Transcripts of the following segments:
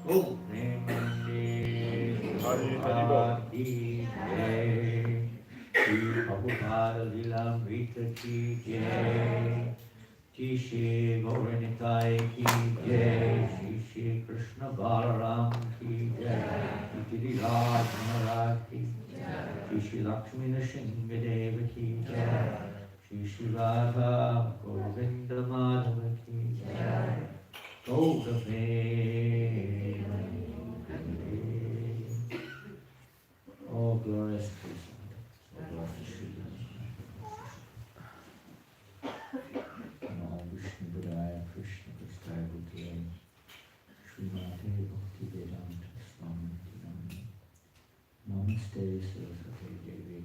Om Nirmande Bhagavati Jai. Shri Prabhupada Lilamrita ki Jai. Shri Shri Gauranitai ki Jai. Shri Shri Krishna Balaram ki Jai. Shri Giriraj Maharaj ki Jai. Shri Shri Lakshmi Nrsimhadeva ki Jai. Shri Shri Radha Govinda Madhava ki Jai. Gaurave. Oh, glorious Krishna. Oh, glorious Krishna. Namo Vishnu Padaya Krishna Prasthaya Bhutale Srimate Bhakti Vedanta Swami Namo Namaste Saraswati Devi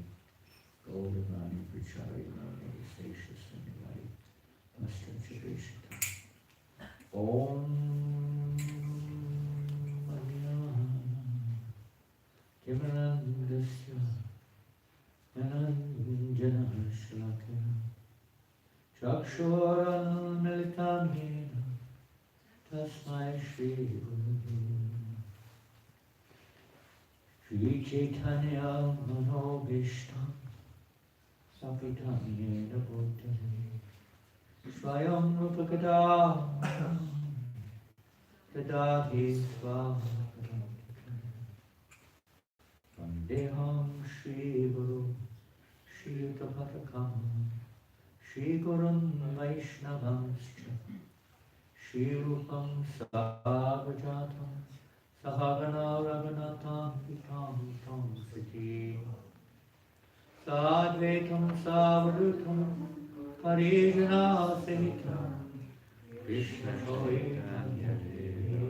Gauravani Prachari Name Sesha Sannivadi Astanchadeshita Om Kimanandasya Ananjana Shalakya Chakshura Militam Tasmai Shri Guru Shri Chaitanya Manobishtam Sapitam Yena Buddhare Swayam Rupakada Tadati Swavapadam Vandeham Shri Guru Shri Utapatakam Shri Gurun Vaishnavamscha Shri Rupam Savajata Sahagana Raghunatham Vitam Tam Siti Sadvetam Savadutam Harijana Sahitam Krishna Chaitanya Devi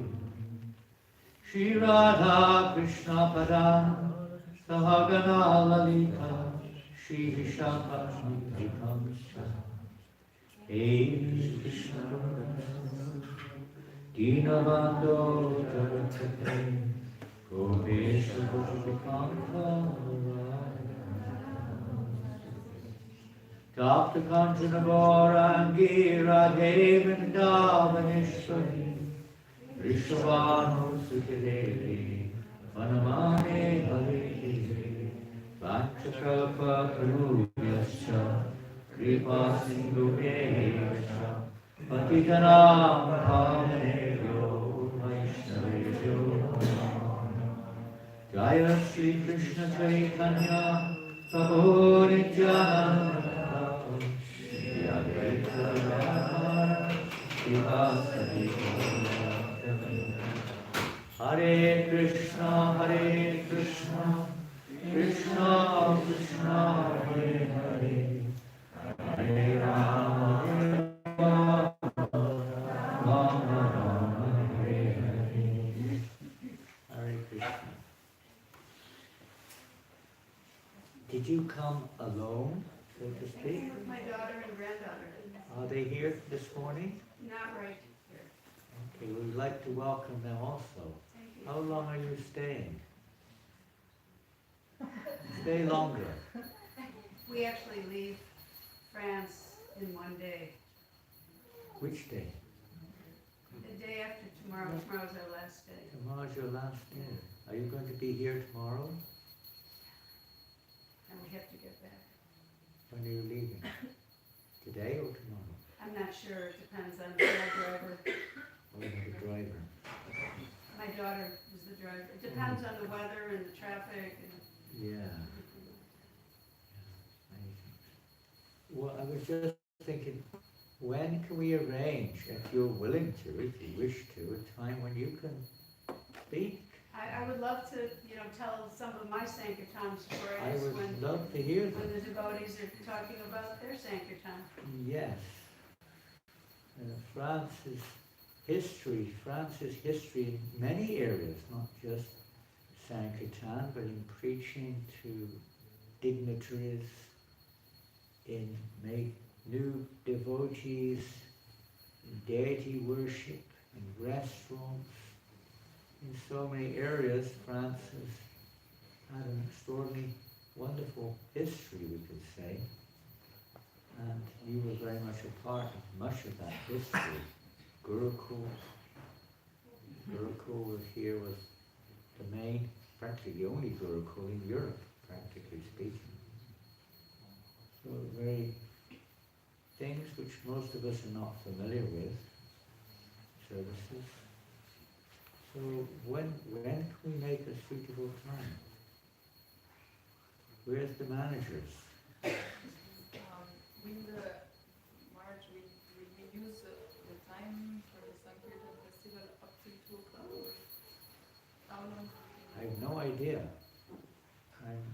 Shri Radha Krishna Padam Sahagana Lalita Shri Vishakashmi Vikam Hey Krishna Dinabando Jagatake Gopesha Gopikanta Tapta Kanchana Gaurangi Radhe Vrindavaneshwari Vrishabhanu Sutidevi Vanamane Bhaviti Vanchakalpa Tarubhyascha Kripa Sindhubhyascha Patitanam Bhavanebhyo Vaishnavebhyo Jaya Shri Krishna Chaitanya Prabhu Nityananda Shri Advaita Gadadhara Srivasadi Hare Krishna Krishna Krishna Hare Hare Hare Rama Did you come alone, so to speak? With my daughter and granddaughter. Are they here this morning? Not right here. Okay, we'd like to welcome them also. Thank you. How long are you staying? Stay longer. We actually leave France in one day. Which day? The day after tomorrow. Tomorrow's our last day. Tomorrow's your last day. Are you going to be here tomorrow? And we have to get back. When are you leaving? Today or tomorrow? I'm not sure. It depends on the driver. Or the driver? My daughter is the driver. It depends on the weather and the traffic. And Yeah. Well, I was just thinking, when can we arrange, if you're willing to, if you wish to, a time when you can speak? I would love to, tell some of my Sankirtan I stories would love to hear when them. the devotees are talking about their Sankirtan. Yes. France's history in many areas, not just Sankirtan, but in preaching to dignitaries, in make new devotees, in deity worship, in restaurants. In so many areas, France has had an extraordinarily wonderful history, we could say. And you were very much a part of much of that history. Gurukul Gurukul was here was the main, practically the only Gurukul in Europe, practically speaking. So very things which most of us are not familiar with, services. So when can we make a suitable time? Where's the managers? In the March, we use the time for the Sankirtan festival up till 2 o'clock. How long? I have no idea. I'm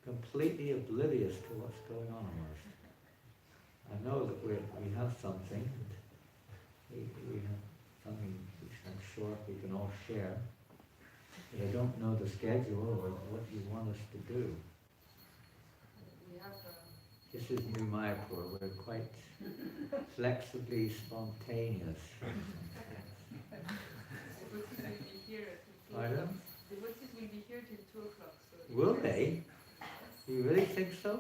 completely oblivious to what's going on in ours. I know that we have something. We have something which I'm sure we can all share. But I don't know the schedule or what you want us to do. We have This is New Mayapur. We're quite flexibly spontaneous. devotees will be here till 2 Pardon? o'clock. Devotees will be here till 2 o'clock. So Will they? You really think so?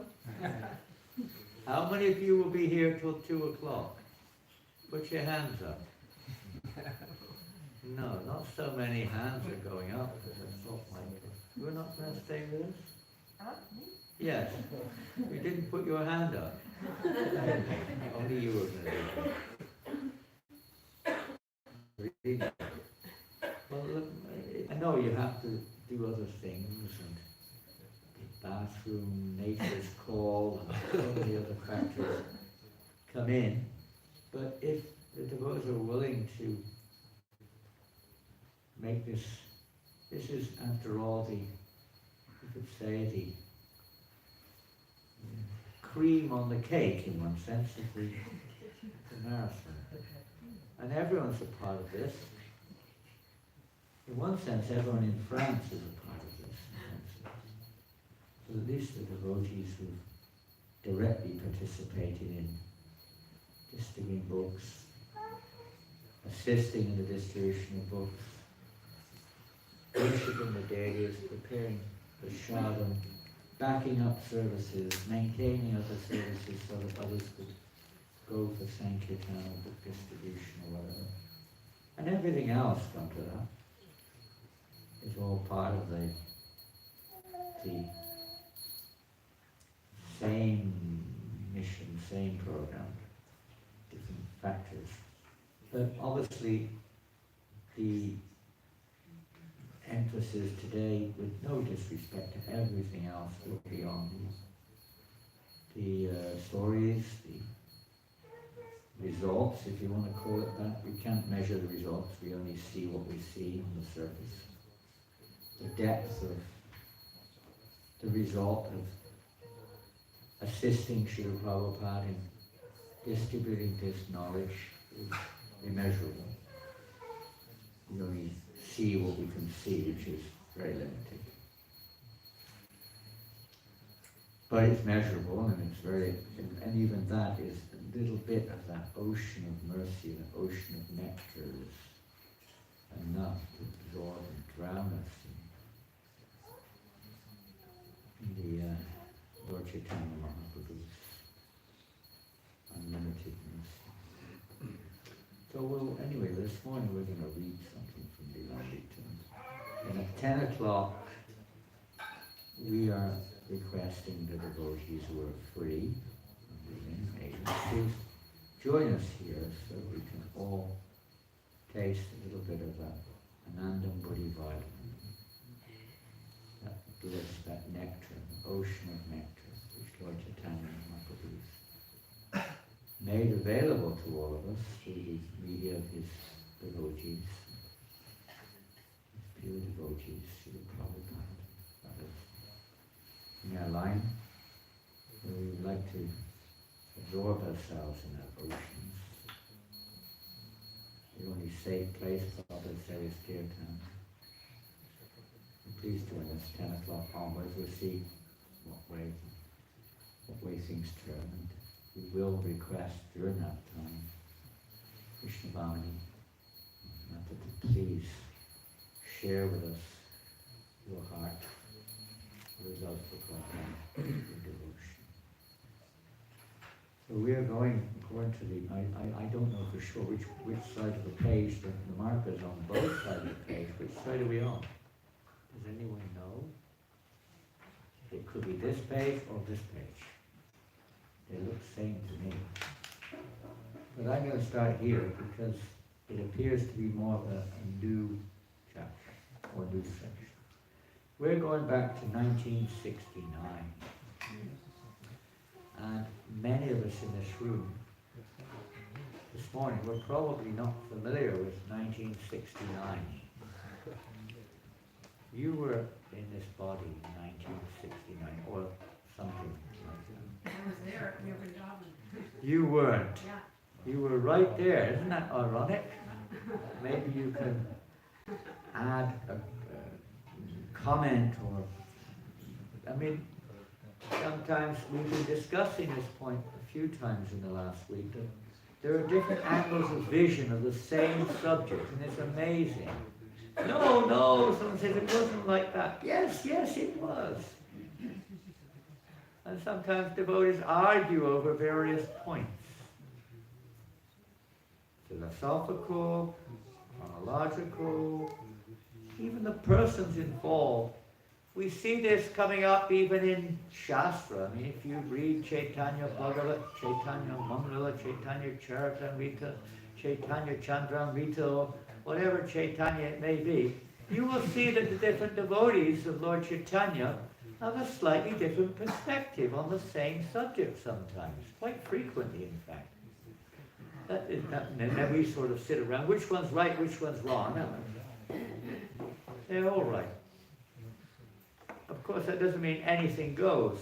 How many of you will be here till 2 o'clock? Put your hands up. No, not so many hands are going up. I thought, we're not going to stay with us? Yes. You didn't put your hand up. Only you were going to do it. Really? Well, look, I know you have to do other things, and the bathroom, nature's call, and so many other factors come in. But if the devotees are willing to make this is after all the, you could say, the cream on the cake in one sense of the marathon. And everyone's a part of this. In one sense, everyone in France is a part of this. So at least the devotees who directly participated in distributing books, assisting in the distribution of books, worshipping the deities, preparing the Shravan, backing up services, maintaining other services so that others could go for Sankirtan or book distribution or whatever. And everything else come to that is all part of the same mission, same program, different factors. But obviously the emphasis today, with no disrespect to everything else, will be on the stories, the results, if you want to call it that. We can't measure the results, we only see what we see on the surface. The depth of the result of assisting Srila Prabhupada in distributing this knowledge is immeasurable. We only see what we can see, which is very limited. But it's measurable, and it's very, and even that is a little bit of that ocean of mercy, that ocean of nectar is enough to absorb and drown us in the Lord Chaitanya Mahaprabhu's unlimited mercy. So anyway, this morning we're going to read something from Lilamrita. And at 10 o'clock, we are requesting the devotees who are free, please join us here so we can all taste a little bit of that Anandam Buddhi vitamin, that bliss, that nectar, the ocean of nectar, which Lord Chaitanya Mahaprabhu made available to all of us through the media of his devotees, his pure devotees, Srila Prabhupada, others. In our line, where we would like to absorb ourselves in our oceans. The only safe place for others there is Kirtan. Please join us 10 o'clock onwards. We'll see what way things turn. And we will request during that time, Krishna Bhamani, to please share with us your heart, the results of your devotion. So we are going according to the, I don't know for sure which side of the page, the markers on both sides of the page side are we on? Does anyone know? It could be this page or this page. They look the same to me. But I'm going to start here because it appears to be more of a new chapter or new section. We're going back to 1969. And many of us in this room this morning were probably not familiar with 1969. You were in this body in 1969 or something like that. I was there at Vrindavan. You weren't. Yeah. You were right there. Isn't that ironic? Maybe you can add a comment or, I mean, sometimes we've been discussing this point a few times in the last week, that there are different angles of vision of the same subject, and it's amazing. No, someone says it wasn't like that. Yes, it was. And sometimes devotees argue over various points. Philosophical, chronological, even the persons involved. We see this coming up even in Shastra. I mean, if you read Chaitanya Bhagavat, Chaitanya Mangala, Chaitanya Charitamrita, Chaitanya Chandramrita, or whatever Chaitanya it may be, you will see that the different devotees of Lord Chaitanya have a slightly different perspective on the same subject sometimes, quite frequently in fact. And then we sort of sit around, which one's right, which one's wrong. They're all right. Of course, that doesn't mean anything goes.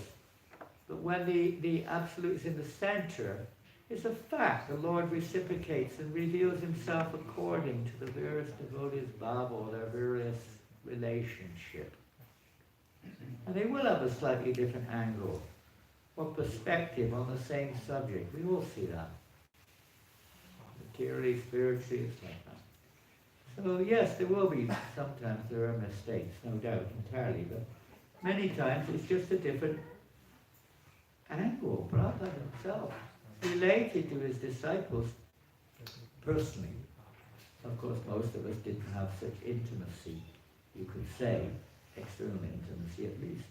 But when the Absolute is in the center, it's a fact. The Lord reciprocates and reveals himself according to the various devotees' bhava, or their various relationship. And they will have a slightly different angle or perspective on the same subject. We all see that. Materially, spiritually, it's like that. So yes, there will be, sometimes there are mistakes, no doubt, entirely, but many times it's just a different angle. Prabhupada himself related to his disciples personally. Of course, most of us didn't have such intimacy, you could say, external intimacy at least.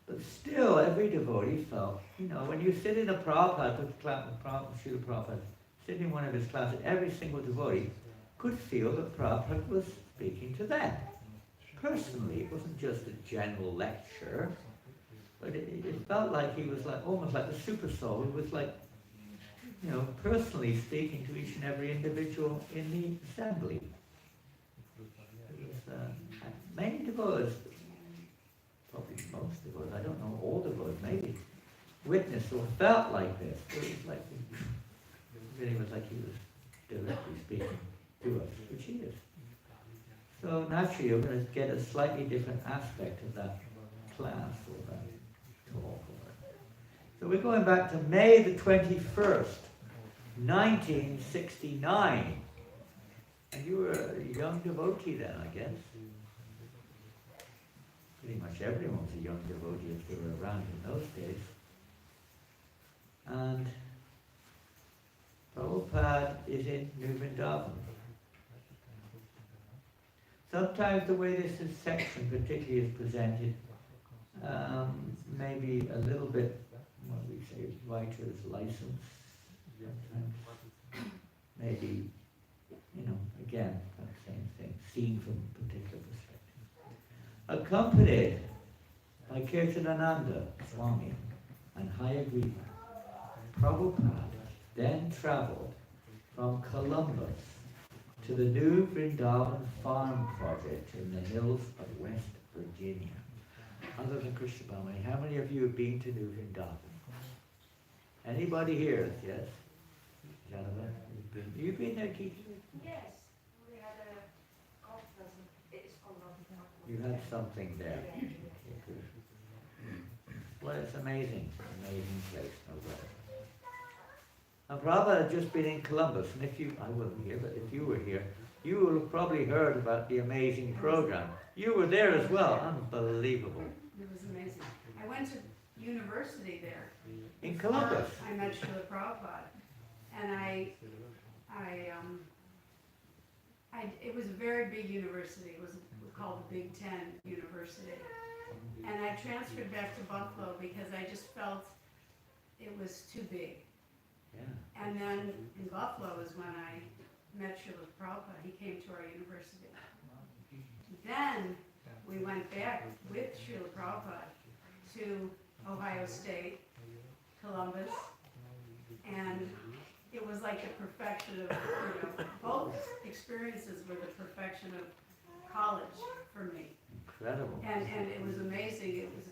But still, every devotee felt, when you sit in a Prabhupada, Srila Prabhupada, sit in one of his classes, every single devotee could feel that Prabhupada was speaking to them. Personally, it wasn't just a general lecture, but it felt like he was almost like the super soul who was personally speaking to each and every individual in the assembly. It was, many devotees, probably most devotees, I don't know all devotees, maybe witnessed or felt like this. It really was like he was directly speaking to us, which he is. So naturally, you're going to get a slightly different aspect of that class or that talk. So we're going back to May the 21st, 1969. And you were a young devotee then, I guess. Pretty much everyone was a young devotee if they were around in those days. And Prabhupada is in New Vrindavan. Sometimes the way this section particularly is presented may be a little bit, what we say, writer's license. Sometimes maybe, again, that same thing, seen from a particular perspective. Accompanied by Janananda Swami and Hayagriva, Prabhupada then traveled from Columbus to the new Vrindavan farm project in the hills of West Virginia. Other than Krishna Bhamani, how many of you have been to New Vrindavan? Anybody here? Yes? Janananda, you've been there, Keith? Yes, we had a conference. It's called. You had something there. Well, it's amazing place, no doubt. Now, Prabhupada had just been in Columbus, and I wasn't here, but if you were here, you will have probably heard about the amazing program. You were there as well. Unbelievable. It was amazing. I went to university there. In Columbus? I met Srila Prabhupada. And I It was a very big university. It was called the Big Ten University. And I transferred back to Buffalo because I just felt it was too big. Yeah. And then in Buffalo is when I met Srila Prabhupada. He came to our university. Then we went back with Srila Prabhupada to Ohio State, Columbus, and it was like the perfection of, both experiences were the perfection of college for me. Incredible. And it was amazing. It was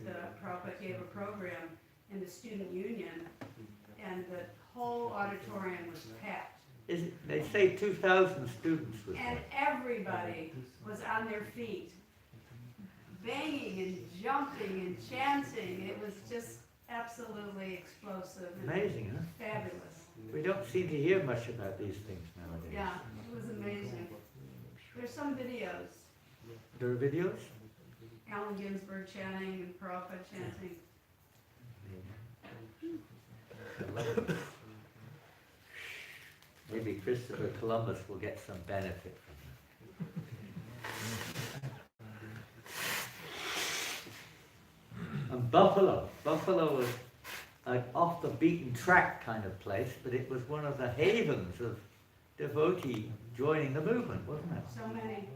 Prabhupada gave a program in the student union, and the whole auditorium was packed. They say 2,000 students were And there. everybody was on their feet, banging and jumping and chanting. It was just absolutely explosive and Amazing, huh? fabulous. We don't seem to hear much about these things nowadays. Yeah, it was amazing. There's some videos. There are videos? Allen Ginsberg chanting and Prabhupada chanting. Maybe Christopher Columbus will get some benefit from that. And Buffalo was an off the beaten track kind of place, but it was one of the havens of devotee joining the movement, wasn't it? So many.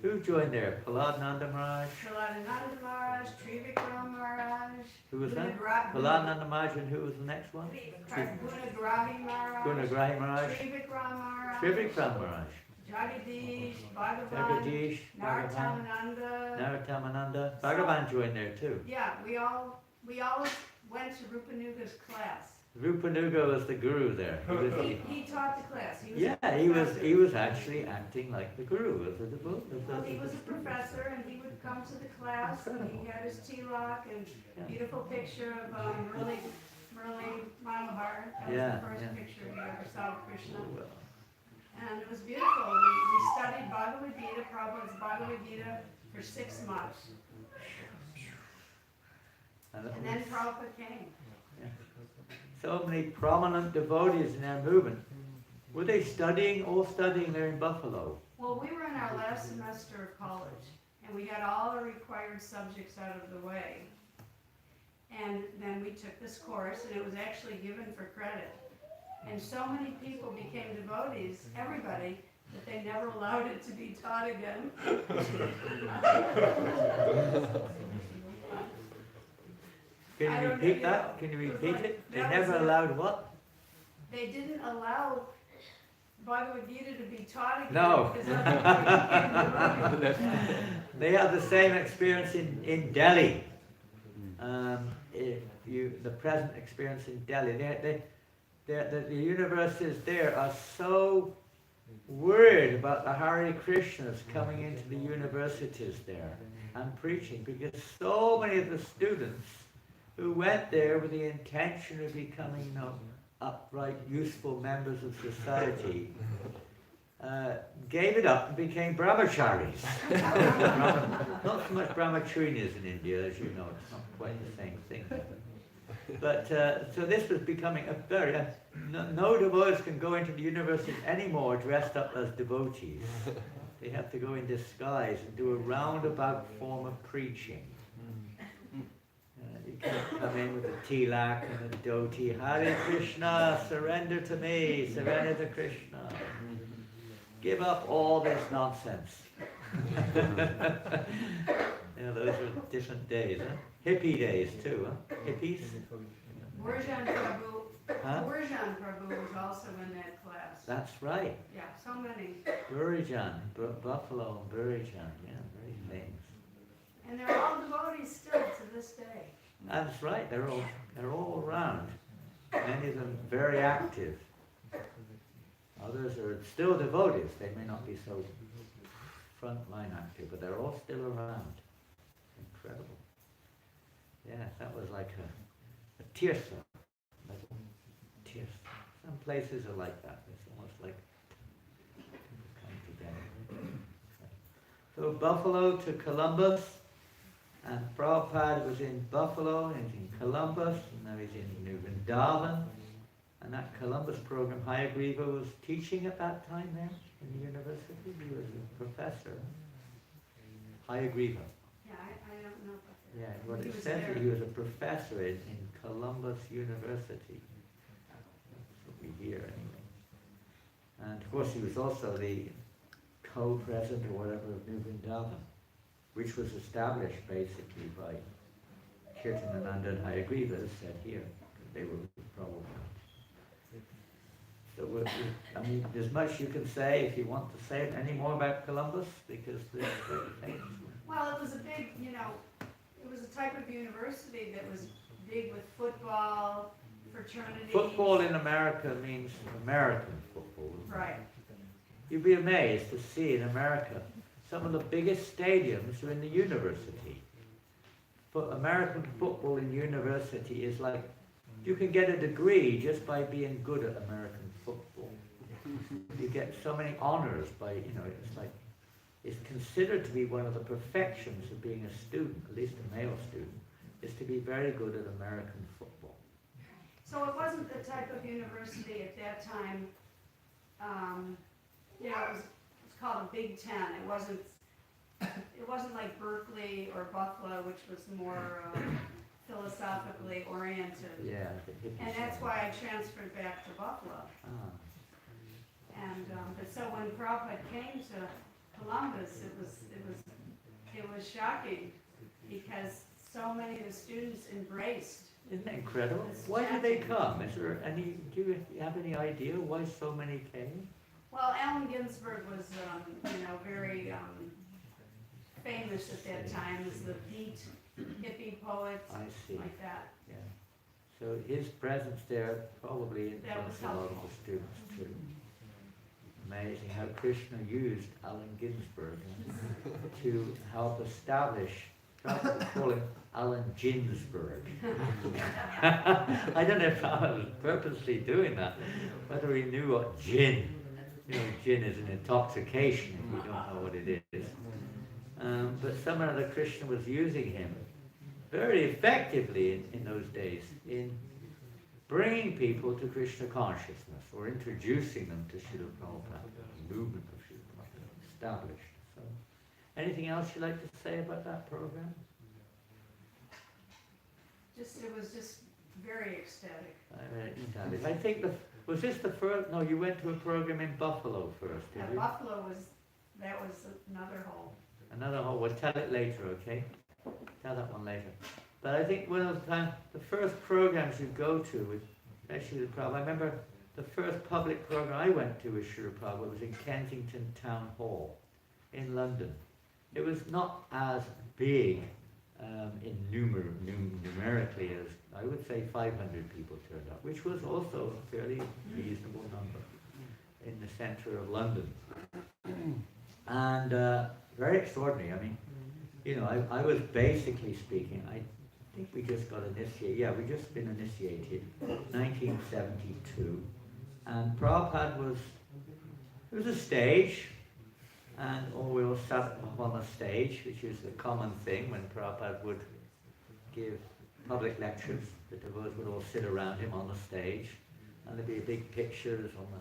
Who joined there? Prahlad Maharaj? Janananda Maharaj, Trivikram Maharaj. Who was that? Gunagrahi Prahlad Maharaj, and who was the next one? Gunagrahi Maharaj. Gunagrahi Maharaj. Trivikram Maharaj. Trivikram Maharaj. Jagadish, Bhagavan, Jagadish, Bhagavan, Narottamananda. Narottamananda. Bhagavan joined there too. Yeah, we all went to Rupanuga's class. Rupanuga was the guru there. He taught the class. He was Yeah, a he professor. was actually acting like the guru of the devotee. Well, he was a professor, and he would come to the class. And he had his tilak and beautiful picture of Murli Manohar. That was Yeah, the first yeah. picture we ever saw of Krishna. And it was beautiful. We studied Bhagavad Gita, Prabhupada's Bhagavad Gita, for 6 months. And then Prabhupada came. So many prominent devotees in our movement. Were they all studying there in Buffalo? Well, we were in our last semester of college, and we had all the required subjects out of the way. And then we took this course, and it was actually given for credit. And so many people became devotees, everybody, that they never allowed it to be taught again. Can I you don't repeat know, that? Can you repeat it? They that never was it. allowed what? They didn't allow Bhagavad Gita to be taught again. No. Because other people became devotees. They had the same experience in Delhi. The present experience in Delhi. The universities there are so worried about the Hare Krishnas coming into the universities there and preaching, because so many of the students who went there with the intention of becoming upright, useful members of society gave it up and became brahmacharis. Not so much brahmacharias in India, as you know, it's not quite the same thing. But so this was becoming a very... no devotees can go into the university anymore dressed up as devotees. They have to go in disguise and do a roundabout form of preaching. You can't come in with a tilak and a dhoti. Hare Krishna, surrender to me, surrender to Krishna. Give up all this nonsense. Those were different days, huh? Hippie days too, huh? Hippies? Burjan Prabhu, Huh? Burjan Prabhu was also in that class. That's right. Yeah, so many. Burijan, Buffalo and Burijan, yeah, very famous. And they're all devotees still to this day. That's right, they're all around. Many of them very active. Others are still devotees. They may not be so frontline active, but they're all still around. Incredible. Yeah, that was like a tirtha. Some places are like that. It's almost like people come together. So Buffalo to Columbus, and Prabhupada was in Buffalo, and he's in Columbus, and now he's in New Vrindavan. And that Columbus program, Hayagriva was teaching at that time there in the university? He was a professor. Hayagriva. Yeah, I don't know about that. Yeah, what He it was says there. that he was a professor in Columbus University. That's what we hear anyway. And of course he was also the co-president or whatever of New Vrindavan, which was established basically by Kirtanananda and Hayagriva, as said here. They were probably. So I mean, there's much you can say if you want to say any more about Columbus, because there's things. Well, it was a big, it was a type of university that was big with football, fraternity. Football in America means American football. Right. You'd be amazed to see in America some of the biggest stadiums are in the university. But American football in university is like, you can get a degree just by being good at American football. You get so many honors by, it's like, it's considered to be one of the perfections of being a student, at least a male student, is to be very good at American football. So it wasn't the type of university at that time, it was called a Big Ten. It wasn't like Berkeley or Buffalo, which was more philosophically oriented. Yeah. And that's why I transferred back to Buffalo. Ah. And but so when Prabhupada came to Columbus, it was shocking because so many of the students embraced. Isn't that incredible? It's Why did they chanting. come? Is there any? Do you have any idea why so many came? Well, Allen Ginsberg was, very famous at that time as the beat hippie poet, I see. like that. Yeah. So his presence there probably That was influenced a lot of helpful. the students too. Amazing how Krishna used Allen Ginsberg to help establish. Try call him Allen Ginsberg. I don't know if I was purposely doing that, whether he knew what gin. Gin is an intoxication if you don't know what it is. But somehow the Krishna was using him very effectively in those days in bringing people to Krishna consciousness or introducing them to Srila Prabhupada, the movement of Srila Prabhupada established. So, anything else you'd like to say about that program? It was just very ecstatic. I think was this the first? No, you went to a program in Buffalo first, did Yeah, you? Buffalo that was another whole. Another whole. We'll tell it later, okay? Tell that one later. But I think one of the first programs you go to with especially the Prabhupada. I remember the first public program I went to with Srila Prabhupada was in Kensington Town Hall in London. It was not as big in numerically as, I would say 500 people turned up, which was also a fairly reasonable number in the centre of London. And very extraordinary. I mean, I was basically speaking, I think we just got initiated, yeah, we just been initiated, 1972. And Prabhupada it was a stage, and all we all sat up on the stage, which is the common thing when Prabhupada would give public lectures. The devotees would all sit around him on the stage, and there'd be big pictures on the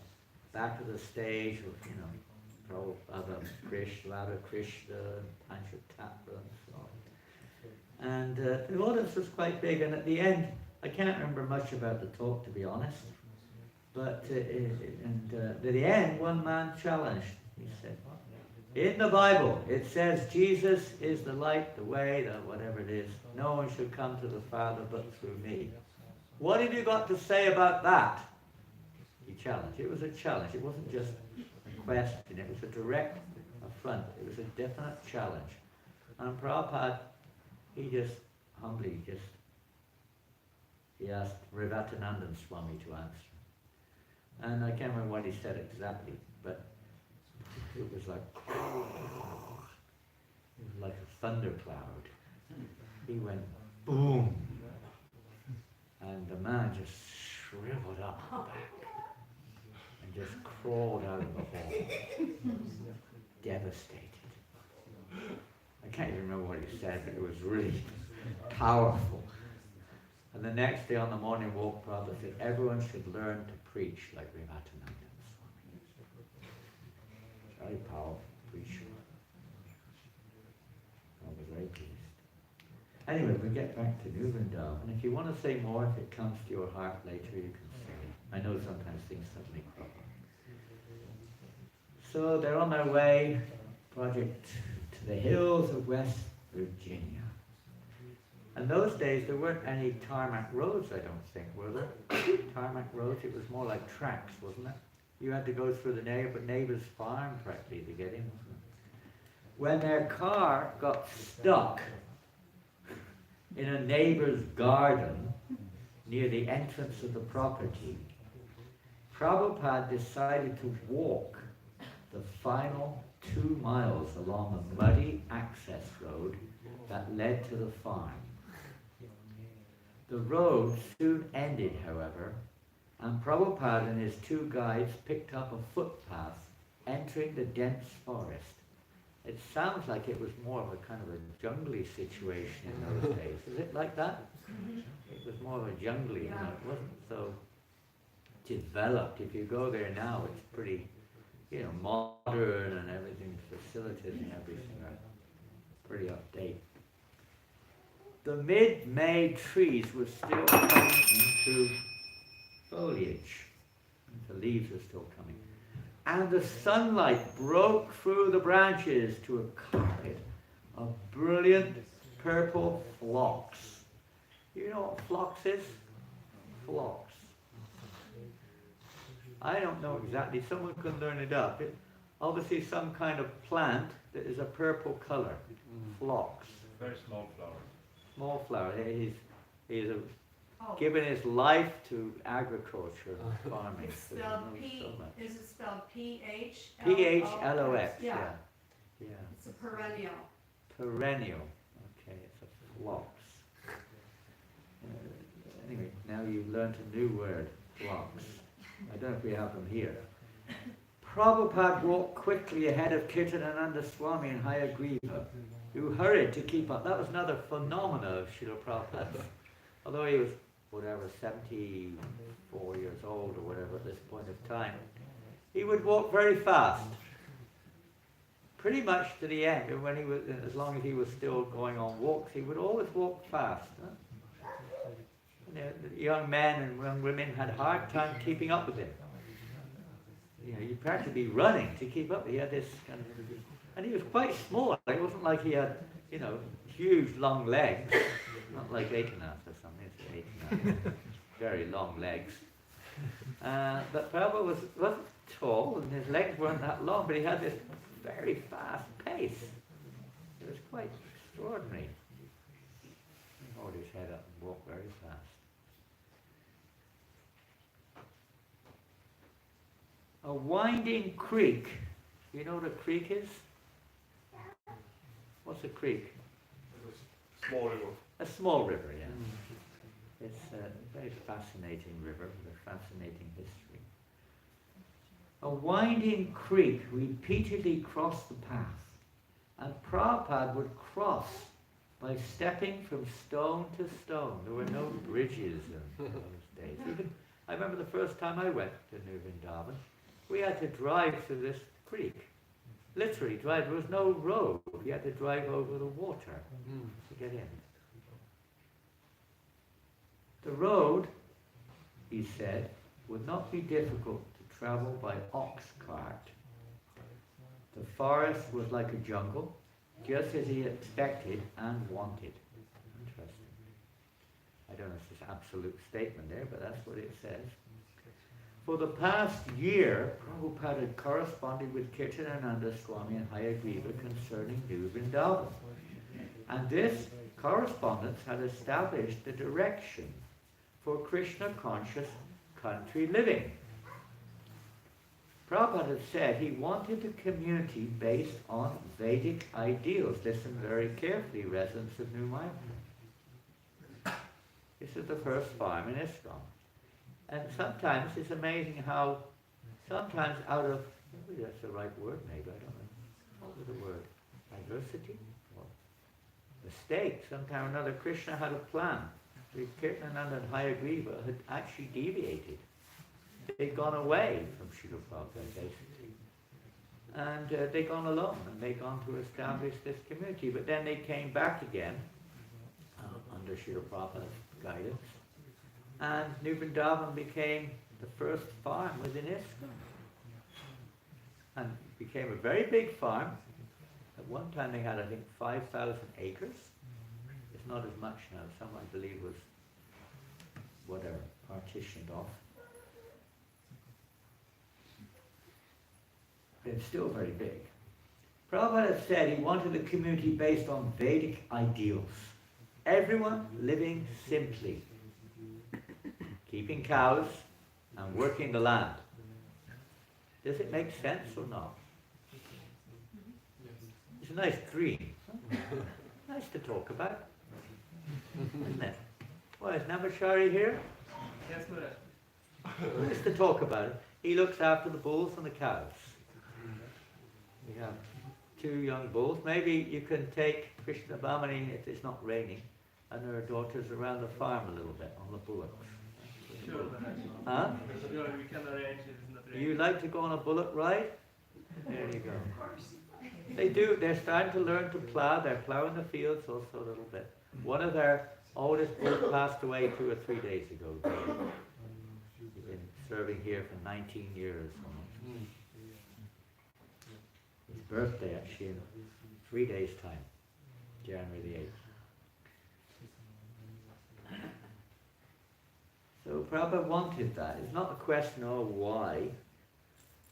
back of the stage of, Prabhupada, Radha Krishna, Panchatattva, and so on. And the audience was quite big, and at the end, I can't remember much about the talk, to be honest, but at the end, one man challenged. He said, in the Bible, it says Jesus is the light, the way, the whatever it is. No one should come to the Father but through me. What have you got to say about that? He challenged. It was a challenge. It wasn't just a question. It was a direct affront. It was a definite challenge. And Prabhupada, he just humbly he asked Rivatananda Swami to answer. And I can't remember what he said exactly, but it was like a thundercloud. He went boom, and the man just shriveled up back and just crawled out of the hall, devastated. I can't even remember what he said, but it was really powerful. And the next day on the morning walk, Prabhupada said, everyone should learn to preach like Rivatananda Swami. Very powerful preacher. I was very pleased. Anyway, we get back to New Vrindavan. If you want to say more, if it comes to your heart later, you can say it. I know sometimes things suddenly crop up. So they're on their way, project, to the hills of West Virginia. In those days, there weren't any tarmac roads, I don't think, were there? Tarmac roads, it was more like tracks, wasn't it? You had to go through the neighbor's farm practically to get in, wasn't it? When their car got stuck in a neighbor's garden near the entrance of the property, Prabhupada decided to walk the final 2 miles along a muddy access road that led to the farm. The road soon ended, however, and Prabhupada and his 2 guides picked up a footpath entering the dense forest. It sounds like it was more of a kind of a jungly situation in those days. Is it like that? It was more of a jungly, Yeah. It wasn't so developed. If you go there now, it's pretty, modern and everything, facilities and everything are pretty update. The mid-May trees were still coming into foliage. The leaves are still coming. And the sunlight broke through the branches to a carpet of brilliant purple phlox. You know what phlox is? Phlox. I don't know exactly. Someone can learn it up. It's obviously some kind of plant that is a purple color. Phlox. Very small flower. Small flower. He's Oh, given his life to agriculture, farming. it's so he spelled knows P, so much. is it spelled P-H? P-H-L-O-X, Yeah, yeah. it's a perennial. Perennial. Okay, it's a phlox. Anyway, now you've learnt a new word, phlox. I don't know if we have them here. Prabhupada walked quickly ahead of Kirtanananda Swami and Hayagriva, who hurried to keep up. That was another phenomena of Srila Prabhupada. Although he was, 74 years old or whatever at this point of time, he would walk very fast. Pretty much to the end, and when he was, as long as he was still going on walks, he would always walk fast. The young men and young women had a hard time keeping up with him. You'd practically be running to keep up. He had this kind of, and he was quite small. It wasn't like he had, huge long legs. Not like Ekanath or something. It's Ekanath. Very long legs. But Prabhupada wasn't tall, and his legs weren't that long, but he had this very fast pace. It was quite extraordinary. He hold his head up and walk very fast. A winding creek. You know what a creek is? What's a creek? Small river. A small river, yeah. It's a very fascinating river with a fascinating history. A winding creek repeatedly crossed the path, and Prabhupada would cross by stepping from stone to stone. There were no bridges in those days. I remember the first time I went to New Vrindavan, we had to drive through this creek. Literally drive. There was no road. You had to drive over the water to get in. The road, he said, would not be difficult to travel by ox cart. The forest was like a jungle, just as he expected and wanted. Interesting. I don't know if it's an absolute statement there, but that's what it says. For the past year, Prabhupada had corresponded with Kirtanananda Swami and Hayagriva concerning New Vrindavan. And this correspondence had established the direction for Krishna-conscious country living. Prabhupada had said he wanted a community based on Vedic ideals. Listen very carefully, residents of New Mayapur. This is the first farm in ISKCON. And sometimes it's amazing how, sometimes out of, maybe that's the right word, maybe, I don't know. What was the word? Diversity? Or mistake. Sometime or another, Krishna had a plan. Kirtanananda and Hayagriva had actually deviated. They'd gone away from Srila Prabhupada, basically. And they gone along and they gone to establish this community. But then they came back again under Srila Prabhupada's guidance. And New Vrindavan became the first farm within ISKCON. And it became a very big farm. At one time they had, I think, 5,000 acres. It's not as much now. Some, I believe, was whatever, partitioned off. But it's still very big. Prabhupada said he wanted a community based on Vedic ideals. Everyone living simply, keeping cows and working the land. Does it make sense or not? It's a nice dream. Nice to talk about, isn't it? Well, is Namachari here? Yes, Maharaj. Nice to talk about it. He looks after the bulls and the cows. We have 2 young bulls. Maybe you can take Krishna Bhamani if it's not raining and her daughters around the farm a little bit on the bullocks. Sure, Maharaj. Huh? Sure, we can arrange if it's not raining. You like to go on a bullock ride? There you go. They do. They're starting to learn to plow. They're plowing the fields also a little bit. One of their oldest bulls passed away 2 or 3 days ago. He's been serving here for 19 years almost. His birthday actually in 3 days' time, January the 8th. So Prabhupada wanted that. It's not a question of why.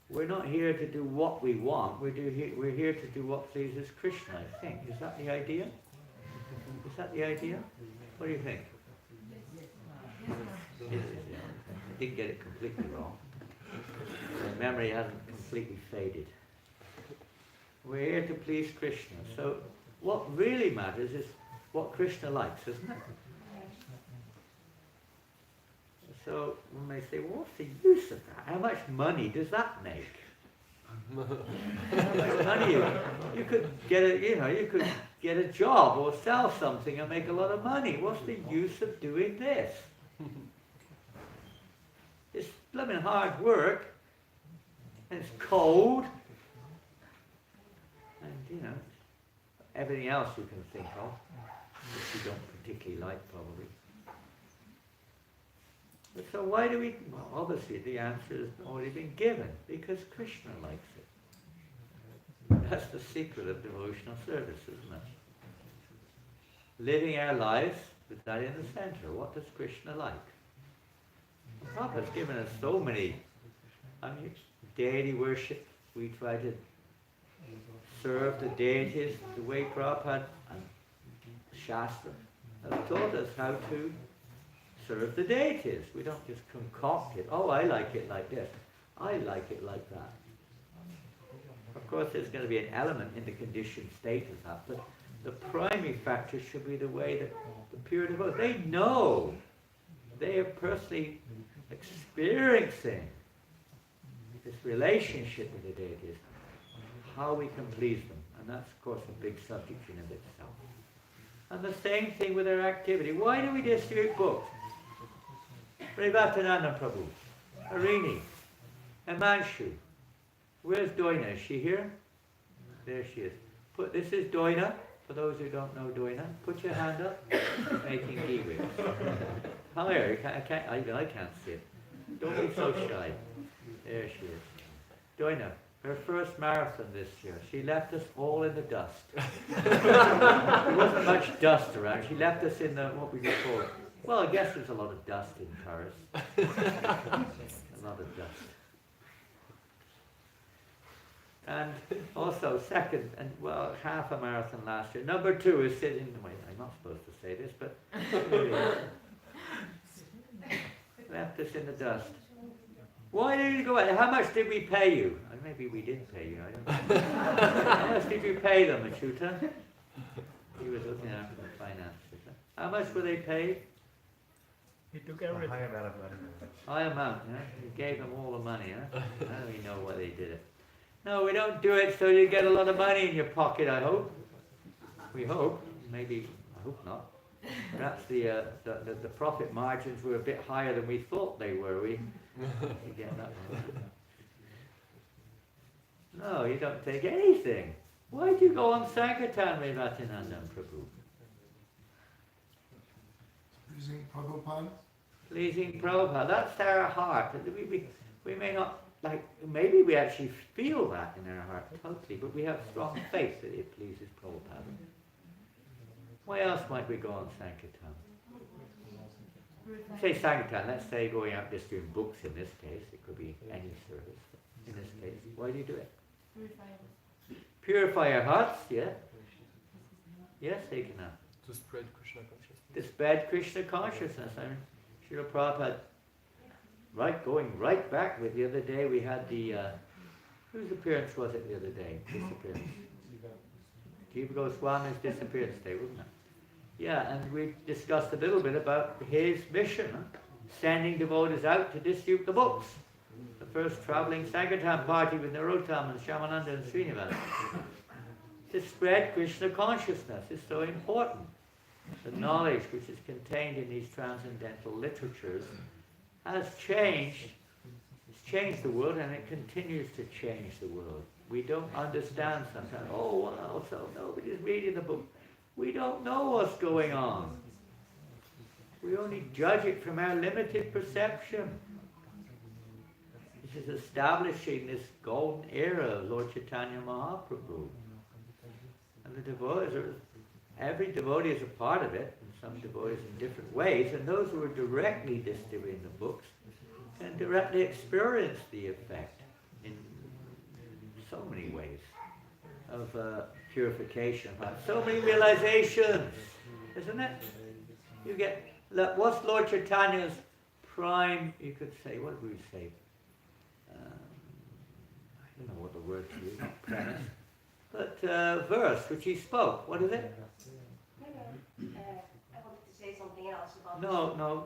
We're not here to do what we want. We're here to do what pleases Krishna, I think. Is that the idea? Is that the idea? What do you think? It is, yeah. I didn't get it completely wrong. My memory hasn't completely faded. We're here to please Krishna. So what really matters is what Krishna likes, isn't it? So when they say, well, what's the use of that? How much money does that make? How much money you could get you could get a job or sell something and make a lot of money. What's the use of doing this? It's blooming hard work, and it's cold, and everything else you can think of, which you don't particularly like probably. But so why do we, well, obviously the answer has already been given, because Krishna likes it. That's the secret of devotional service, isn't it? Living our lives with that in the center. What does Krishna like? Prabhupada's given us so many, deity worship. We try to serve the deities the way Prabhupada and Shastra have taught us how to serve the deities. We don't just concoct it. Oh, I like it like this. I like it like that. Of course, there's going to be an element in the conditioned state of that, but the primary factor should be the way that the pure devotees, they know, they are personally experiencing this relationship with the deities, how we can please them. And that's, of course, a big subject in of itself. And the same thing with our activity. Why do we distribute books? Privatananda Prabhu, Harini, Himanshu. Where's Doina? Is she here? There she is. This is Doina. For those who don't know Doina, put your hand up. Making ghee whips. Hi, I can't see it. Don't be so shy. There she is. Doina, her first marathon this year. She left us all in the dust. There wasn't much dust around. She left us in the, what we would call, well, I guess there's a lot of dust in Paris. A lot of dust. And also, second, and well, half a marathon last year. Number 2 is sitting, wait, I'm not supposed to say this, but left us in the dust. Why did you go out? How much did we pay you? Maybe we did pay you, I don't know. How much did you pay them, Achyuta? He was looking after the finances. How much were they paid? He took everything. High amount of money. High amount, yeah? You gave them all the money, huh? Now we know why they did it. No, we don't do it so you get a lot of money in your pocket, I hope. We hope. Maybe, I hope not. Perhaps the profit margins were a bit higher than we thought they were. We get that one. No, you don't take anything. Why do you go on Sankirtan with Ratanandam Prabhu? Pleasing Prabhupada? Pleasing Prabhupada, that's our heart. We may not, like, maybe we actually feel that in our heart totally, but we have strong faith that it pleases Prabhupada. Why else might we go on Sankirtan? Say Sankirtan, let's say going out just doing books in this case, it could be any service in this case. Why do you do it? Purify our hearts, yeah? Yes, Ekana. To spread Krishna consciousness. To spread Krishna consciousness. I mean, Srila Prabhupada, going right back with the other day, we had the, whose appearance was it the other day? Disappearance. Jiva Goswami's disappearance day, wasn't it? Yeah, and we discussed a little bit about his mission, sending devotees out to distribute the books. The first traveling Sankirtan party with Narottam and Shamananda and Srinivas. To spread Krishna consciousness is so important. The knowledge which is contained in these transcendental literatures has changed. It's changed the world, and it continues to change the world. We don't understand sometimes. Oh, well, so nobody's reading the book. We don't know what's going on. We only judge it from our limited perception. This is establishing this golden era of Lord Chaitanya Mahaprabhu. And the devotees every devotee is a part of it, and some devotees in different ways, and those who are directly distributing the books can directly experience the effect in so many ways of purification, so many realizations, isn't it? You get, look, what's Lord Chaitanya's prime, you could say, what would we say? I don't know what the word to use, not premise, but verse which he spoke. What is it? I wanted to say something else about No,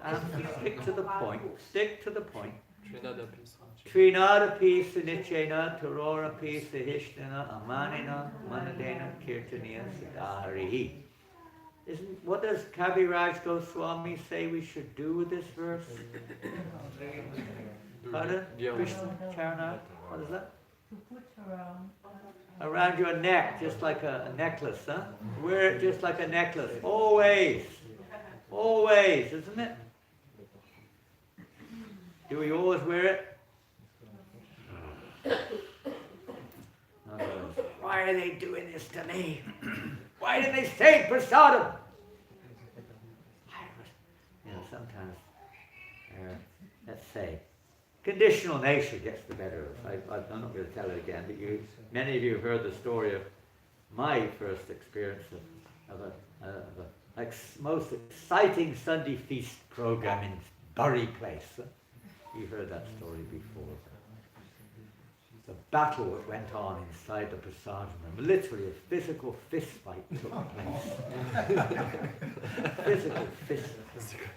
stick to the point. Stick to the point. Trinadapi Trinadapi Sunichena Tarorapi Sahishnana Amanina Manadena Kirtaniya Siddharihi. What does Kaviraj Goswami say we should do with this verse? Pardon? Krishna Charana? What is that? to put Around your neck, just like a necklace, huh? Wear it just like a necklace. Always. Always, isn't it? Do we always wear it? Why are they doing this to me? Why did they say prasadam? Sometimes, let's say, conditional nature gets the better of us. I'm not going to tell it again, but many of you have heard the story of my first experience of a most exciting Sunday feast program in Bury Place. You've heard that story before. The battle that went on inside the prasadam room, literally a physical fist fight took place. Physical fist fight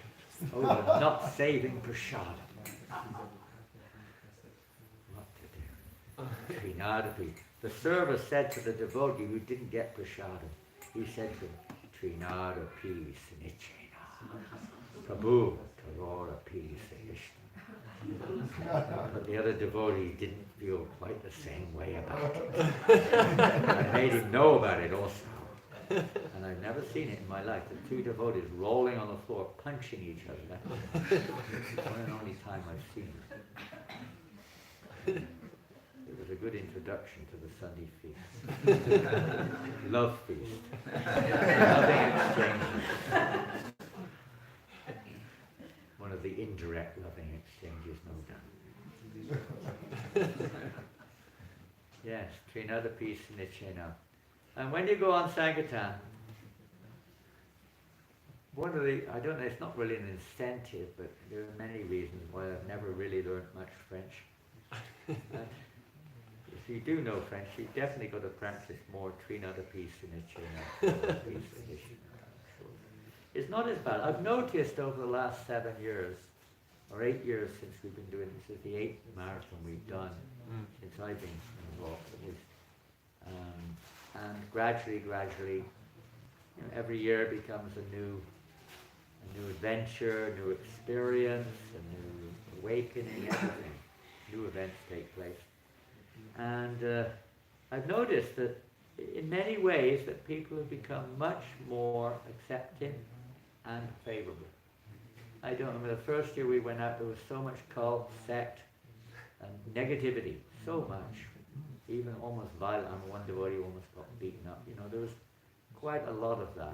over not saving prasadam. What to do? Trinadapi. The server said to the devotee who didn't get prasadam, he said to him, Trinadapi Sinichena. Prabhu, Tarorapi Sahishna. But the other devotee didn't feel quite the same way about it. I made him know about it also. And I've never seen it in my life. The two devotees rolling on the floor, punching each other. That's one and only time I've seen it. It was a good introduction to the Sunday feast. Love feast. Loving exchanges. One of the indirect loving exchanges, no doubt. Yes, Trinadapi Sunichena. And when you go on Sankirtan, one of the, I don't know, it's not really an incentive, but there are many reasons why I've never really learned much French. If you do know French, you've definitely got to practice more Trinadapi Sunichena. It's not as bad. I've noticed over the last 7 years, or 8 years since we've been doing this, is the 8th marathon we've done since I've been involved with this. And gradually, every year it becomes a new adventure, a new experience, a new awakening, everything. New events take place. And I've noticed that in many ways that people have become much more accepting and favourable. I don't remember the first year we went out, there was so much cult, sect, and negativity, so much. Even almost violent. One devotee almost got beaten up. You know, there was quite a lot of that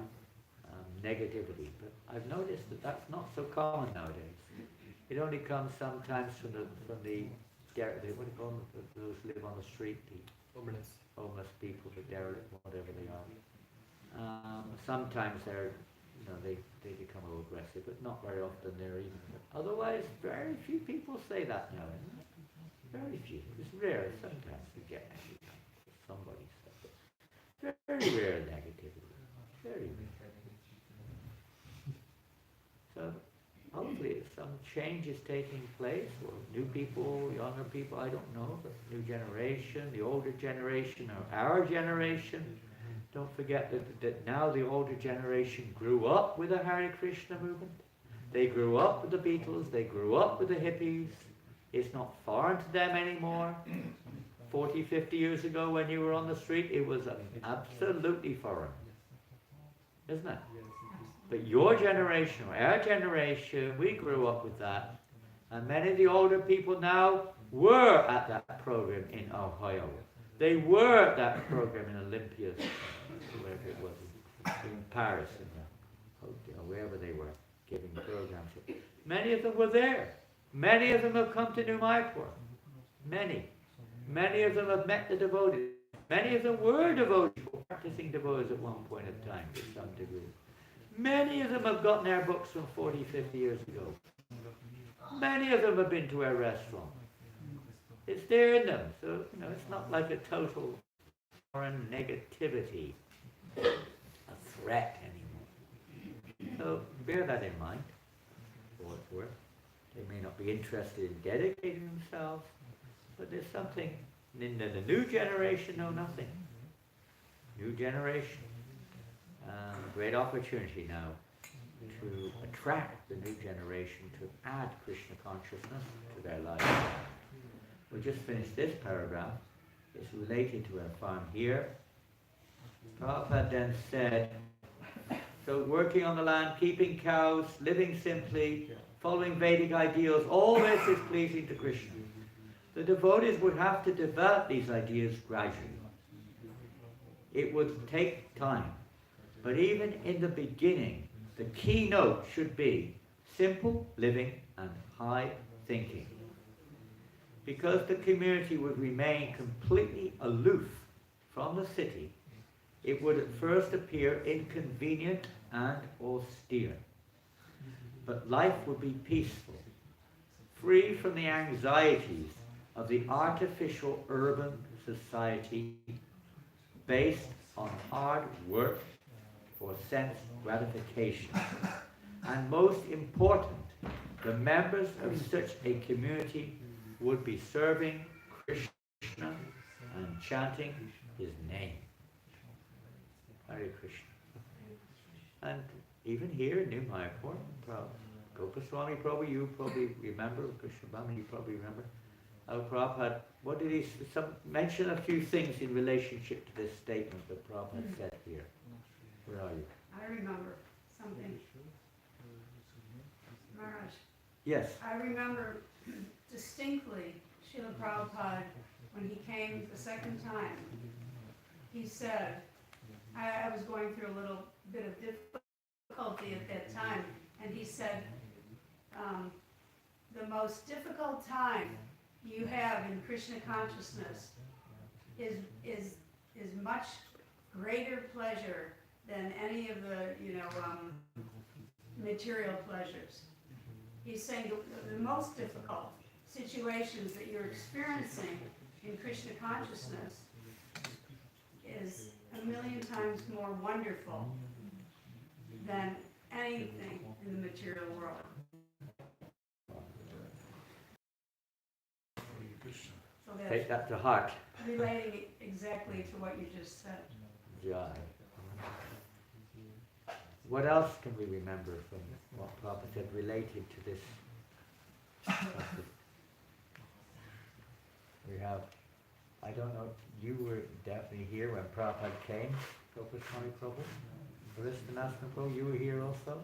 negativity. But I've noticed that that's not so common nowadays. It only comes sometimes from the what do you call them? Those who live on the street, the homeless people, the derelict, whatever they are. Sometimes they're, they become a little aggressive, but not very often they're even. Otherwise, very few people say that now, isn't it? Very few. It's rare. Sometimes you get somebody says it. Very rare negativity. Very rare. So hopefully some change is taking place, or new people, younger people, I don't know, but new generation, the older generation, or our generation. Don't forget that now the older generation grew up with the Hare Krishna movement. They grew up with the Beatles, they grew up with the hippies. It's not foreign to them anymore. 40, 50 years ago when you were on the street, it was absolutely foreign. Isn't it? But your generation, or our generation, we grew up with that. And many of the older people now were at that program in Ohio. They were at that program in Olympia, wherever it was, in Paris, wherever they were giving programs. Many of them were there. Many of them have come to New Mayapur. Many. Many of them have met the devotees. Many of them were devotees, practicing devotees at one point in time to some degree. Many of them have gotten their books from 40, 50 years ago. Many of them have been to our restaurant. It's there in them. So, it's not like a total foreign negativity, a threat anymore. So bear that in mind, for what it's worth. They may not be interested in dedicating themselves, but there's something in the new generation know nothing. New generation. Great opportunity now to attract the new generation to add Krishna consciousness to their lives. We just finished this paragraph. It's related to our farm here. Prabhupada then said, so working on the land, keeping cows, living simply, following Vedic ideals, all this is pleasing to Krishna. The devotees would have to develop these ideas gradually. It would take time. But even in the beginning, the keynote should be simple living and high thinking. Because the community would remain completely aloof from the city, it would at first appear inconvenient and austere. But life would be peaceful, free from the anxieties of the artificial urban society based on hard work for sense gratification. And most important, the members of such a community would be serving Krishna and chanting his name. Hare Krishna. And even here in New Mayapur, Goswami, probably you probably remember, Krishna Bhami, you probably remember, Prabhupada, what did he mention a few things in relationship to this statement that Prabhupada said here. Where are you? I remember something. Maharaj. Yes. I remember distinctly Srila Prabhupada, when he came the second time, he said, I was going through a little bit of difficulty at that time, and he said, the most difficult time you have in Krishna consciousness is much greater pleasure than any of the, material pleasures. He's saying the most difficult situations that you're experiencing in Krishna consciousness is a million times more wonderful than anything in the material world. So Take that's that to heart. relating it exactly to what you just said. Jai. What else can we remember from what Prabhupada said related to this? We have I don't know, you were definitely here when Prabhupada came, Goswami Prabhu, Aristhanasana Prabhu, you were here also?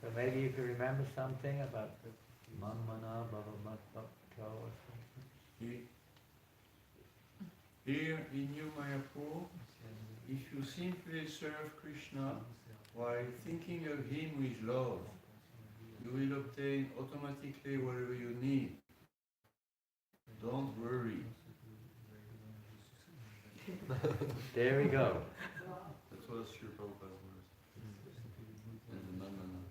So maybe you could remember something about Manmana Bhavamatbhakta or something? Here in New Mayapur, if you simply serve Krishna while thinking of Him with love, you will obtain automatically whatever you need. Don't worry. There we go. That's what Sri Prabhupada words. And the Nandana.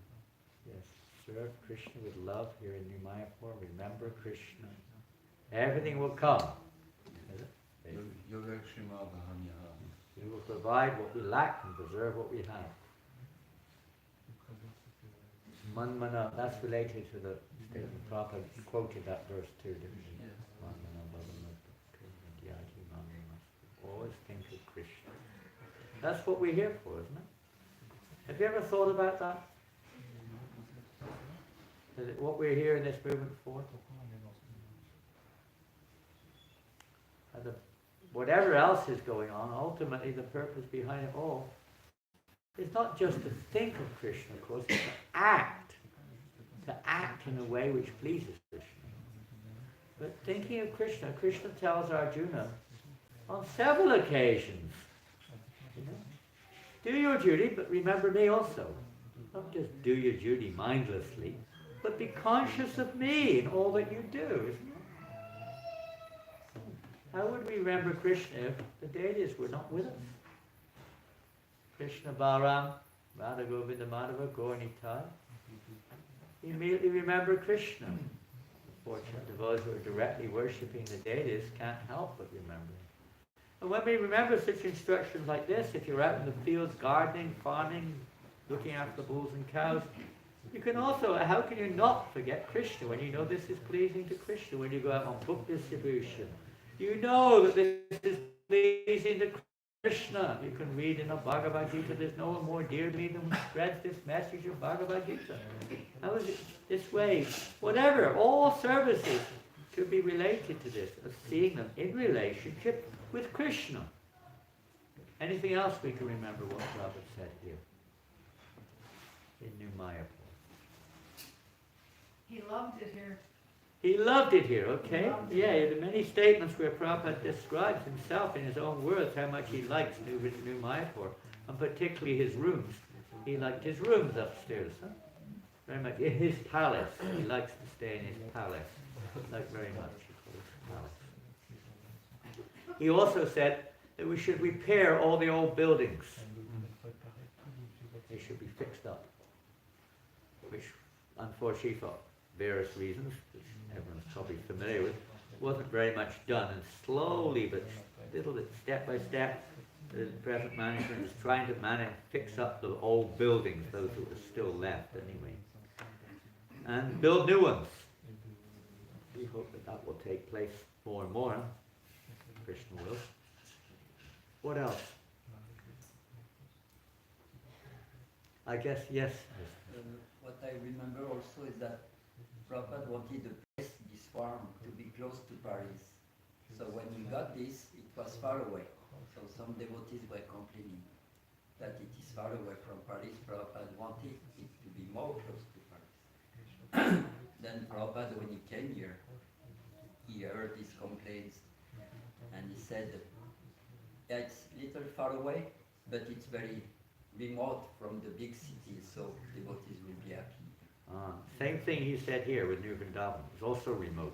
Yes, serve Krishna with love here in New Mayapur. Remember Krishna. Everything will come. Yogakshima Bhahamyaha. We will provide what we lack and preserve what we have. Manmana, that's related to the statement. Prabhupada quoted that verse too, didn't he? Yes. Manmana Bhavamatbhakta Yagi Manmana. Always think of Krishna. That's what we're here for, isn't it? Have you ever thought about that? Is it what we're here in this movement for? Whatever else is going on, ultimately the purpose behind it all is not just to think of Krishna, of course, it's to act in a way which pleases Krishna. But thinking of Krishna, Krishna tells Arjuna on several occasions, you know, do your duty, but remember me also. Not just do your duty mindlessly, but be conscious of me in all that you do, isn't it? How would we remember Krishna if the deities were not with us? Krishna Balaram, Radha Govinda Madhava, Gauranitai. You immediately remember Krishna. Fortunately, those who are directly worshipping the deities can't help but remember. And when we remember such instructions like this, if you're out in the fields gardening, farming, looking after the bulls and cows, you can also, how can you not forget Krishna when you know this is pleasing to Krishna? When you go out on book distribution, you know that this is pleasing to Krishna. You can read in the Bhagavad Gita, there's no one more dear to me than who spreads this message of Bhagavad Gita. How is it this way? Whatever, all services should be related to this, of seeing them in relationship with Krishna. Anything else we can remember what Prabhupada said here in New Mayapur? He loved it here. He loved it here, okay? Yeah, there are many statements where Prabhupada describes himself in his own words how much he likes New Mayapur, and particularly his rooms. He liked his rooms upstairs, huh? Very much. In his palace. He likes to stay in his palace. Like very much, he calls it palace. He also said that we should repair all the old buildings. They should be fixed up. Which, unfortunately, for various reasons, which everyone's probably familiar with, wasn't very much done, and slowly but little bit, step by step, the present management is trying to fix up the old buildings, those that are still left anyway, and build new ones. We hope that that will take place more and more. Krishna will. What else? I guess, yes. What I remember also is that Prabhupada wanted this farm to be close to Paris. So when he got this, it was far away. So some devotees were complaining that it is far away from Paris. Prabhupada wanted it to be more close to Paris. Then Prabhupada, when he came here, he heard these complaints and he said, yeah, it's a little far away, but it's very remote from the big cities, so devotees will be happy. Same thing he said here with New Vrindavan. It's also remote.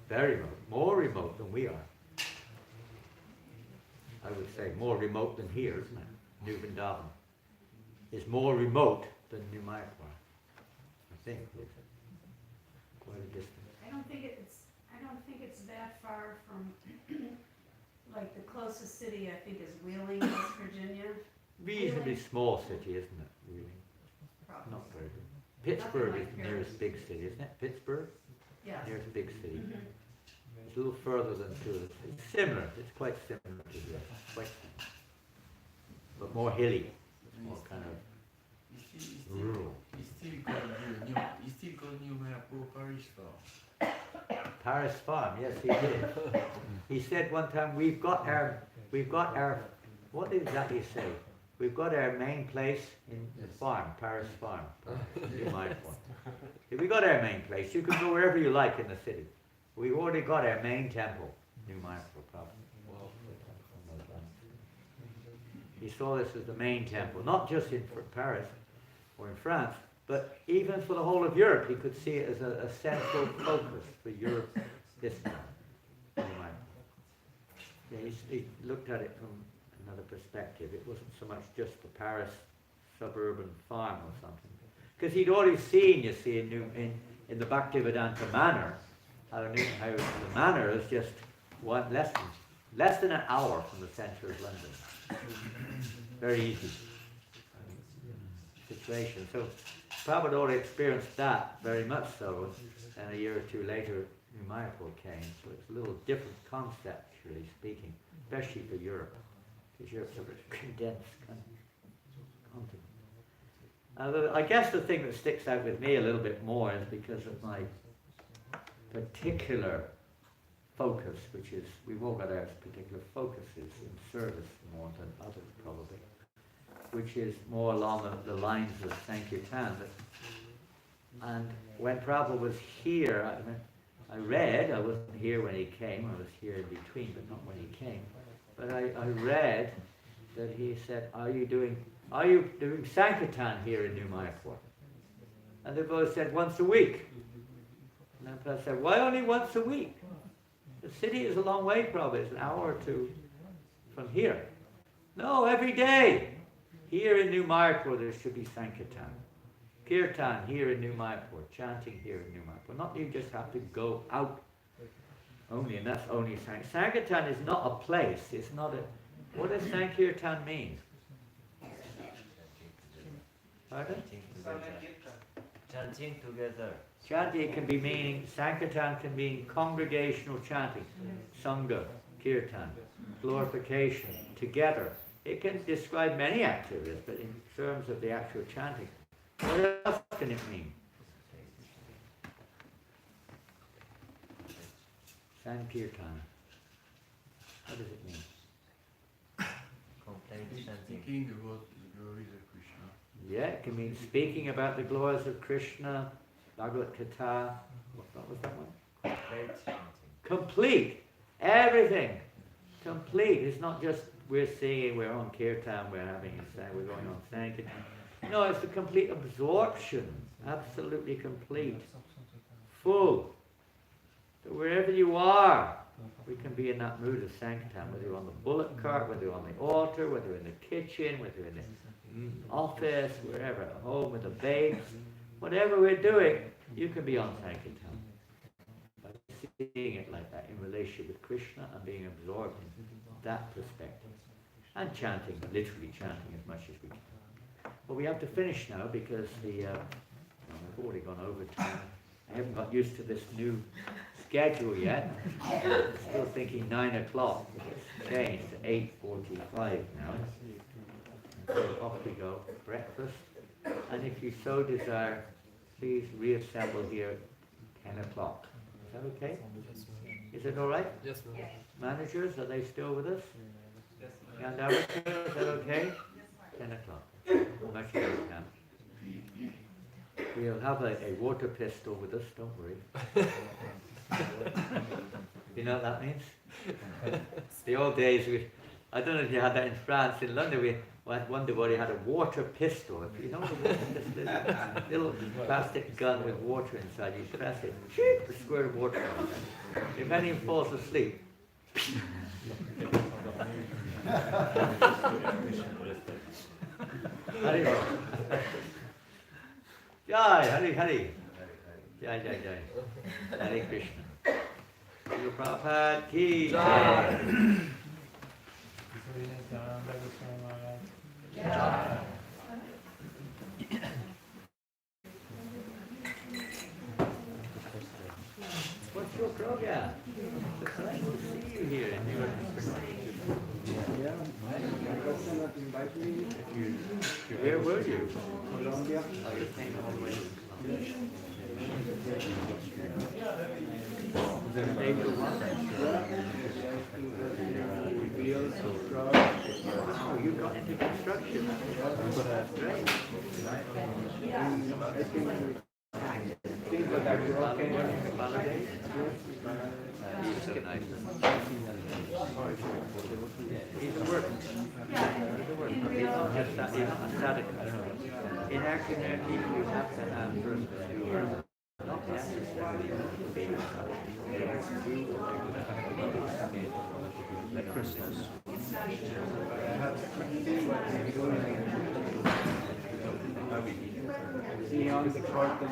Very remote. More remote than we are. I would say more remote than here, isn't it? New Vrindavan is more remote than New Mayapur. I think it's quite a distance. I don't think it's that far from, like the closest city I think is Wheeling, West Virginia. Reasonably small city, isn't it? Really, Probably. not very big. Pittsburgh Nothing is like the nearest Paris. big city, isn't it? Pittsburgh, Yes. nearest big city. Mhm. It's a little further than two of the cities. It's similar. It's quite similar to this. Quite similar. But more hilly. It's more kind of rural. He still called New Mayapur Paris for. Paris farm. Yes, he did. He said one time, we've got our, what did exactly say? We've got our main place in the farm, Paris farm. You might want. If we got our main place, you can go wherever you like in the city. We've already got our main temple, New Mayapur, probably. He saw this as the main temple, not just in Paris or in France, but even for the whole of Europe. He could see it as a central focus for Europe this time. Yeah, he looked at it from another perspective. It wasn't so much just the Paris suburban farm or something. Because he'd already seen, you see, in the Bhaktivedanta Manor, how the manor is just less than an hour from the centre of London. Very easy situation. So Prabhupada already experienced that very much so, and a year or two later New Mayapur came. So it's a little different conceptually speaking, especially for Europe, because Europe's a very condensed continent. I guess the thing that sticks out with me a little bit more is because of my particular focus, which is, we've all got our particular focuses in service more than others probably, which is more along the lines of Sankirtan. And when Prabhupada was here, I wasn't here when he came, I was here in between, but not when he came, but I read that he said, are you doing Sankirtan here in New Mayapur? And the boy said, once a week. And then Prabhupada said, why only once a week? The city is a long way, probably. It's an hour or two from here. No, every day. Here in New Mayapur, there should be Sankirtan. Kirtan here in New Mayapur. Chanting here in New Mayapur. Not you just have to go out only, and that's only Sankirtan. Sankirtan is not a place. It's not a... What does Sankirtan mean? Pardon? Chanting together. Chanting can be meaning, Sankirtan can mean congregational chanting, Sangha, Kirtan, glorification, together. It can describe many activities, but in terms of the actual chanting, what else can it mean? Sankirtan. What does it mean? Speaking about the glories of Krishna. Yeah, it can mean speaking about the glories of Krishna, Bhagavad Gita. What was that one? Complete. Everything. Complete. It's not just we're singing, we're on Kirtan, we're going on Sankirtan. No, it's the complete absorption. Absolutely complete. Full. So wherever you are, we can be in that mood of Sankirtan, whether you're on the bullock cart, whether you're on the altar, whether you're in the kitchen, whether you're in the office, wherever, at home with the babes. Whatever we're doing, you can be on Sankirtan. By seeing it like that, in relationship with Krishna and being absorbed in that perspective. And chanting, literally chanting as much as we can. But we have to finish now because we've already gone over time. I haven't got used to this new schedule yet. Still thinking 9 o'clock. It's changed to 8:45 now. And so off we go, breakfast. And if you so desire, please reassemble here at 10 o'clock. Is that okay? Is it all right? Yes, ma'am. Managers, are they still with us? Yes, And is that okay? 10 o'clock. Much as we can. We'll have a water pistol with us, don't worry. You know what that means? The old days, I don't know if you had that in France, in London, we had one devotee had a water pistol. If you know the water pistol, a little plastic gun with water inside, you press it, a squirt of water comes out. If anyone falls asleep, Hari Bol. Jai, Hari Hari. Jai, Jai, Jai. Hare Krishna. Srila Prabhupada ki Jai. What's your program? It's nice to see you here in New York. Where were you? Colombia. Oh, you came all the way from Colombia. Oh, you got into construction. Right. Things that are okay. Holidays. So nice. He's a work. He's not static. I don't know. In action, people you have to have first. Like Christmas. Beyond the curtain,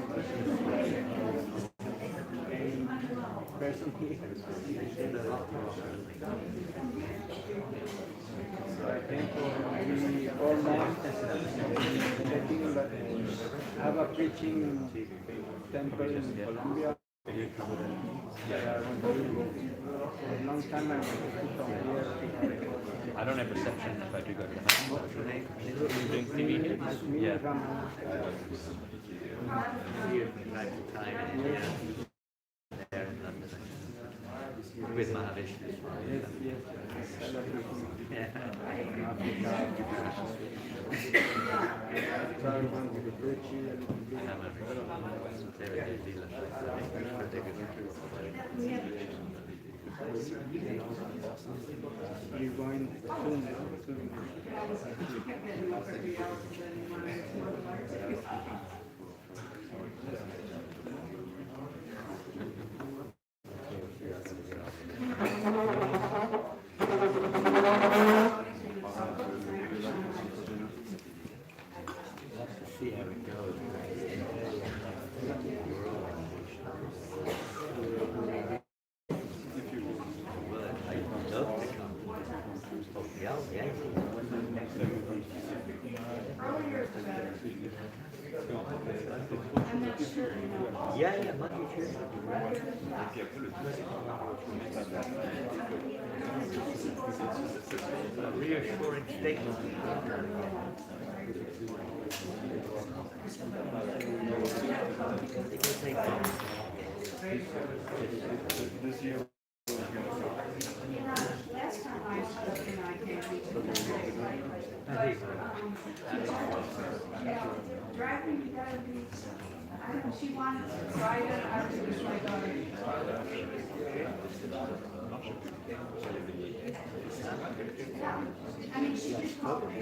personally, I think we all months, I think that have a preaching temple in Colombia. A long time I went to come here. I don't have reception if I do go to the house. What's your name? Doing TV hits? Yeah. Here from time to time in India, there in London, with Maharaja. You're going soon. See how it goes. I'd love to come. Yeah. I'm not sure, you know. Yeah, Monday, Tuesday. A reassuring statement. This year. Last time I spoke, and I came to driving, you gotta be, I don't know, she wanted to ride it, I was just like, yeah. I mean, she just called me.